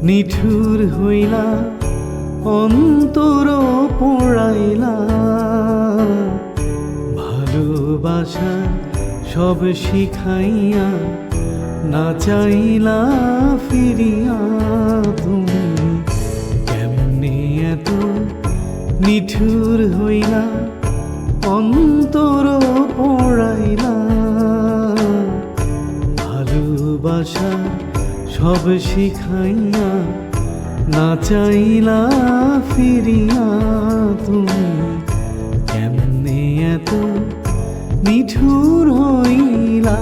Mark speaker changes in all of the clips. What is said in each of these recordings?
Speaker 1: নিঠুর হইলা অন্তর পোড়াইলা, ভালোবাসা সব শিখাইয়া না চাইলা ফিরিয়া। তুমি কেমনে এত নিঠুর হইলা অন্তর পোড়াইলা, ভালোবাসা সব শিখাইয়া না চাইলা ফিরিয়া। তুমি কেমনে এত নিঠুর হইলা।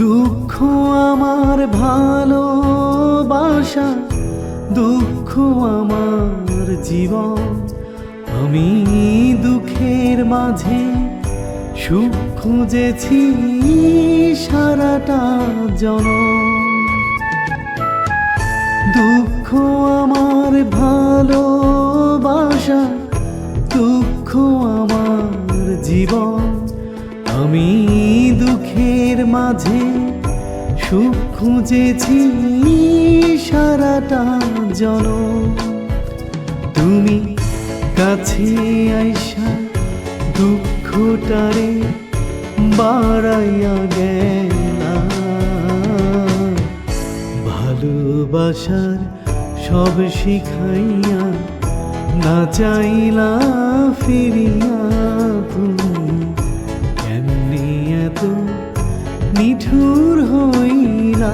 Speaker 1: দুঃখ আমার ভালোবাসা, দুঃখ আমার জীবন, আমি দুঃখের মাঝে সুখ খুঁজেছি সারাটা জনম। দুঃখ আমার ভালোবাসা, দুঃখ আমার জীবন, আমি দুঃখের মাঝে সুখ খুঁজেছি সারাটা জনম। তুমি কাছে আইসা দুঃখটারে বাড়াইয়া গেলা, ভালোবাসার সব শিখাইয়া না চাইলা ফিরিয়া। তুমি কেমনে এত নিঠুর হইলা।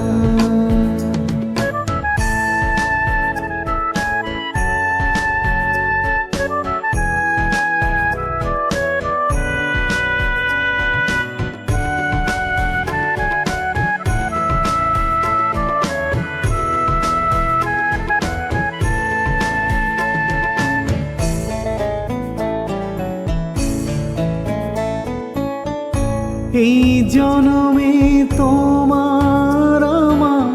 Speaker 1: এই জনমে তোমার আমার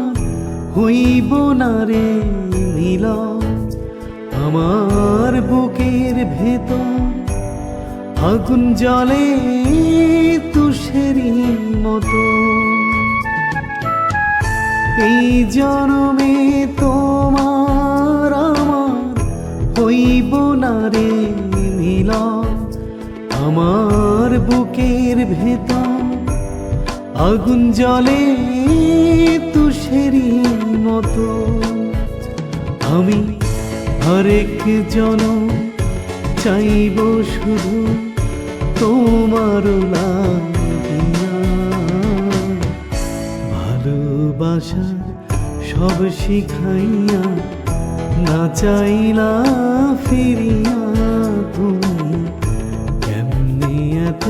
Speaker 1: হইব না রে মিলন, আমার বুকের ভেতর আগুন জ্বলে তুষেরই মতো। এই জনমে তোমার আমার হইব না রে মিলন, আমার বুকের ভেতর আগুন জ্বলে তুষেরই মতো। আমি আরেক জনম চাইব শুধু তোমার লাগিয়া, ভালোবাসা সব শিখাইয়া না চাইলা ফিরিয়া। তুমি কেমনে এত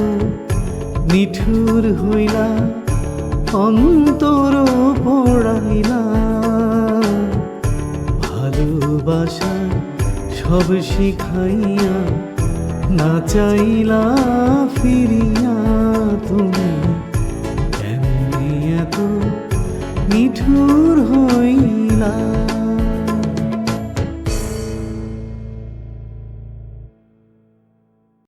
Speaker 1: নিঠুর হইলা অন্তর পোড়াইলা, ভালোবাসা সব শিখাইয়া না চাইলা ফিরিয়া। তুমি কেমনে এত নিঠুর হইলা।